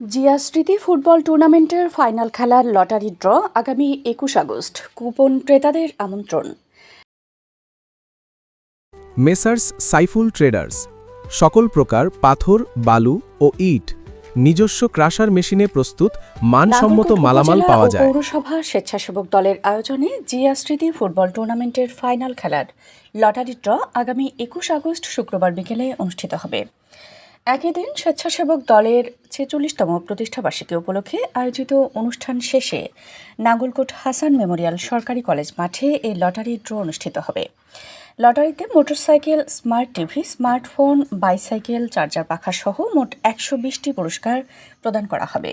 জিয়া স্মৃতি ফুটবল টুর্নামেন্টের ফাইনাল খেলার লটারি ড্র আগামী ২১ আগস্ট। কুপন ক্রেতাদের আমন্ত্রণ। মেসার্স সাইফুল ট্রেডার্স, সকল প্রকার পাথর, বালু ও ইট নিজস্ব ক্রাশার মেশিনে প্রস্তুত মানসম্মত নাঙ্গলকোট মালামাল উপজেলা পাওয়া ও যায়। পৌরসভা স্বেচ্ছাসেবক দলের আয়োজনে জিয়া স্মৃতি ফুটবল টুর্নামেন্টের ফাইনাল খেলার লটারি ড্র আগামী ২১ আগস্ট শুক্রবার বিকেলে অনুষ্ঠিত হবে। একই দিন স্বেচ্ছাসেবক দলের ৪৬তম প্রতিষ্ঠাবার্ষিকী উপলক্ষে আয়োজিত অনুষ্ঠান শেষে নাঙ্গলকোট হাসান মেমোরিয়াল সরকারি কলেজ মাঠে এই লটারি ড্র অনুষ্ঠিত হবে। লটারিতে motorcycle, smart TV, smartphone, bicycle, charger পাখা সহ মোট ১২০টি পুরস্কার প্রদান করা হবে।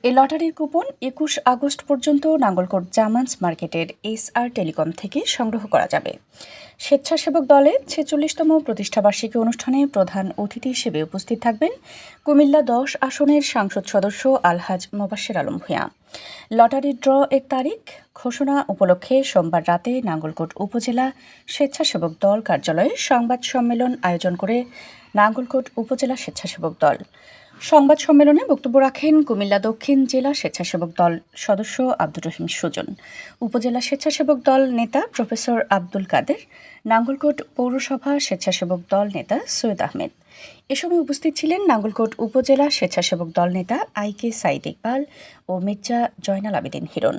এই লটারির কুপন ২১ আগস্ট পর্যন্ত নাঙ্গলকোট জামান্স মার্কেটের SR টেলিকম থেকে সংগ্রহ করা যাবে। স্বেচ্ছাসেবক দলের ৪৬তম প্রতিষ্ঠাবার্ষিকী অনুষ্ঠানে প্রধান অতিথি হিসেবে উপস্থিত থাকবেন কুমিল্লা ১০ আসনের সংসদ সদস্য আলহাজ মোবাশ্বের আলম ভূঁইয়া। লটারি ড্র এর তারিখ ঘোষণা উপলক্ষে সোমবার রাতে নাঙ্গলকোট উপজেলা স্বেচ্ছাসেবক দল কার্যালয়ে সংবাদ সম্মেলন আয়োজন করে নাঙ্গলকোট উপজেলা স্বেচ্ছাসেবক দল। সংবাদ সম্মেলনে বক্তব্য রাখেন কুমিল্লা দক্ষিণ জেলা স্বেচ্ছাসেবক দল সদস্য আব্দুর রহিম সুজন, উপজেলা স্বেচ্ছাসেবক দল নেতা প্রফেসর আব্দুল কাদের, নাঙ্গলকোট পৌরসভা স্বেচ্ছাসেবক দল নেতা সৈয়দ আহমেদ। এ সময় উপস্থিত ছিলেন নাঙ্গলকোট উপজেলা স্বেচ্ছাসেবক দল নেতা IK সাইদ ইকবাল ও মির্জা জয়নাল আবেদিন হিরণ।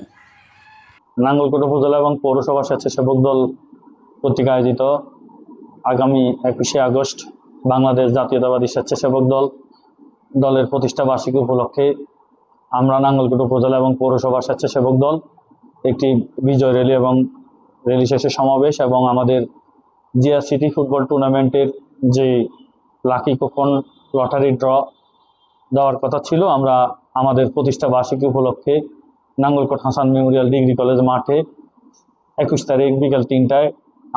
নাঙ্গলকোট উপজেলা এবং পৌরসভা স্বেচ্ছাসেবক দল কর্তৃক আয়োজিত আগামী ২১শে আগস্ট বাংলাদেশ জাতীয়তাবাদী স্বেচ্ছাসেবক দলের প্রতিষ্ঠা বার্ষিকী উপলক্ষে আমরা নাঙ্গলকোট উপজেলা এবং পৌরসভা স্বেচ্ছাসেবক দল একটি বিজয় র্যালি এবং র্যালি শেষে সমাবেশ এবং আমাদের জিয়া সিটি ফুটবল টুর্নামেন্টের যে লাকি কুপন লটারি ড্র দেওয়ার কথা ছিল, আমরা আমাদের প্রতিষ্ঠা বার্ষিকী উপলক্ষে Nangalkot Hasan Memorial degree college মাঠে ২১ তারিখ বিকেল ৩টায়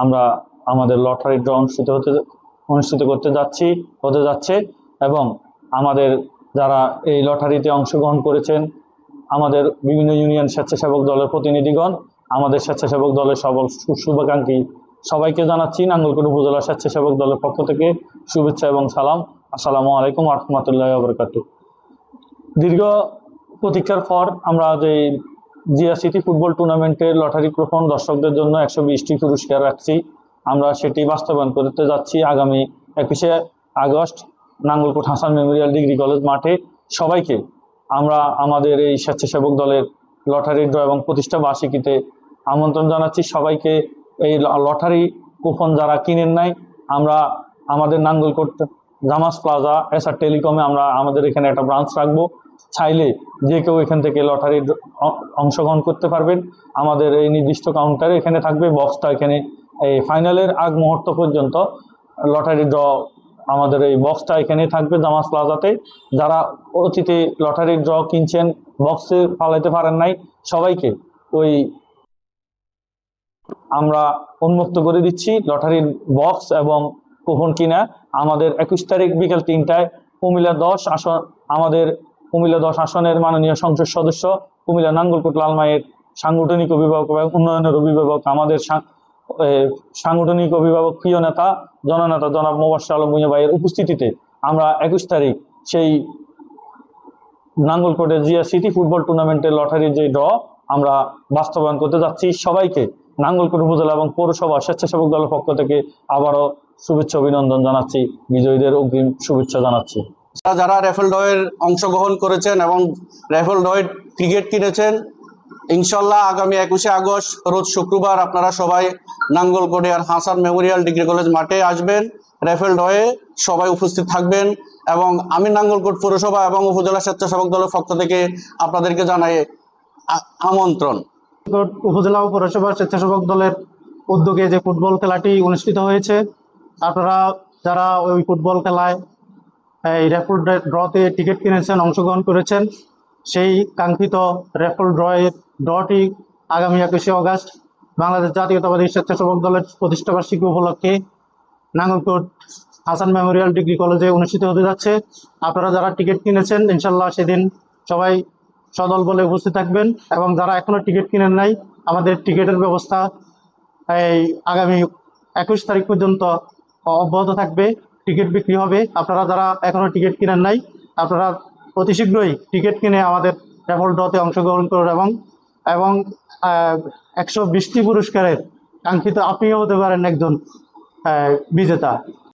আমরা আমাদের লটারি ড্র অনুষ্ঠিত হতে যাচ্ছে এবং আমাদের যারা এই লটারিতে অংশগ্রহণ করেছেন, আমাদের বিভিন্ন ইউনিয়ন স্বেচ্ছাসেবক দলের প্রতিনিধিগণ, আমাদের স্বেচ্ছাসেবক দলের শুভাকাঙ্ক্ষী সবাইকে জানাচ্ছি নাঙ্গলকোট উপজেলা স্বেচ্ছাসেবক দলের পক্ষ থেকে শুভেচ্ছা এবং সালাম। আসসালামু আলাইকুম ওয়া রাহমাতুল্লাহি ওয়া বারাকাতুহু। দীর্ঘ প্রতীক্ষার পর আমরা যে জিয়া সিটি ফুটবল টুর্নামেন্টের লটারি কুপন দর্শকদের জন্য ১২০টি পুরস্কার রাখছি, আমরা সেটি বাস্তবায়ন করতে যাচ্ছি আগামী ২১শে August Nangalkot Hasan Memorial degree college মাঠে। সবাইকে আমরা আমাদের এই স্বেচ্ছাসেবক দলের লটারি ড্র এবং প্রতিষ্ঠা বার্ষিকীতে আমন্ত্রণ জানাচ্ছি। সবাইকে এই লটারি কুপন যারা কিনেন নাই, আমরা আমাদের নাঙ্গলকোট জামাস প্লাজা SR টেলিকমে আমরা আমাদের এখানে একটা ব্রাঞ্চ রাখবো, চাইলে যে কেউ এখান থেকে লটারি অংশগ্রহণ করতে পারবেন। আমাদের এই নির্দিষ্ট কাউন্টারে এখানে থাকবে বক্সটা, এখানে এই ফাইনালের আগ মুহূর্ত পর্যন্ত লটারি ড্র আমাদের এই বক্সটা এখানে থাকবে জামাস প্লাজাতে। যারা অতীতে লটারি ড্র কিনছেন, বক্সে পালাইতে পারেন নাই, সবাইকে ওই আমরা উন্মুক্ত করে দিচ্ছি লটারির বক্স এবং কুপন কিনা। আমাদের ২১ তারিখ বিকেল ৩টায় কুমিল্লা ১০ আসন, আমাদের কুমিল্লা 10 আসনের মাননীয় সংসদ সদস্য, কুমিল্লা নাঙ্গলকোট লালমাইয়ের সাংগঠনিক অভিভাবক এবং উন্নয়নের অভিভাবক, আমাদের সাংগঠনিক অভিভাবক প্রিয় নেতা জননেতা জনাব মোবাশ্বের আলম ভূঁইয়া ভাইয়ের উপস্থিতিতে আমরা ২১ তারিখ সেই নাঙ্গলকোটের জিয়া সিটি ফুটবল টুর্নামেন্টের লটারির যে ড্র আমরা বাস্তবায়ন করতে যাচ্ছি। সবাইকে নাঙ্গলকোট উপজেলা এবং পৌরসভা স্বেচ্ছাসেবক দলের পক্ষ থেকে আবারও শুভেচ্ছা অভিনন্দন জানাচ্ছি, বিজয়ীদের অগ্রিম শুভেচ্ছা জানাচ্ছি। যারা রেফেল ড্রয়ের অংশগ্রহণ করেছেন এবং রেফেল ড্রয়ের টিকিট কিনেছেন, ইনশাল্লাহ আগামী ২১শে আগস্ট রোজ শুক্রবার আপনারা সবাই নাঙ্গলকোটের হাসান মেমোরিয়াল ডিগ্রি কলেজ মাঠে আসবেন, রেফেল ড্রয়ে সবাই উপস্থিত থাকবেন এবং আমি নাঙ্গলকোট পৌরসভা এবং উপজেলা স্বেচ্ছাসেবক দলের পক্ষ থেকে আপনাদেরকে জানাই আমন্ত্রণ। উপজেলা ও পৌরসভা স্বেচ্ছাসেবক দলের উদ্যোগে যে ফুটবল খেলাটি অনুষ্ঠিত হয়েছে, আপনারা যারা ওই ফুটবল খেলায় এই রেফেল ড্রতে টিকিট কিনেছেন, অংশগ্রহণ করেছেন, সেই কাঙ্ক্ষিত রেফেল ড্রটি আগামী ২১শে আগস্ট বাংলাদেশ জাতীয়তাবাদী স্বেচ্ছাসেবক দলের প্রতিষ্ঠাবার্ষিকী উপলক্ষে নাঙ্গলকোট হাসান মেমোরিয়াল ডিগ্রি কলেজে অনুষ্ঠিত হতে যাচ্ছে। আপনারা যারা টিকিট কিনেছেন, ইনশাল্লাহ সেদিন সবাই সদল বলে উপস্থিত থাকবেন এবং যারা এখনও টিকিট কিনেন নাই, আমাদের টিকিটের ব্যবস্থা এই আগামী ২১ তারিখ পর্যন্ত অব্যাহত থাকবে, টিকিট বিক্রি হবে। আপনারা যারা এখনও টিকিট কিনেন নাই, আপনারা অতি শীঘ্রই টিকিট কিনে আমাদের র্যাফল ড্রতে অংশগ্রহণ করুন এবং 120টি পুরস্কারের কাঙ্ক্ষিত আপনিও হতে পারেন একজন বিজেতা।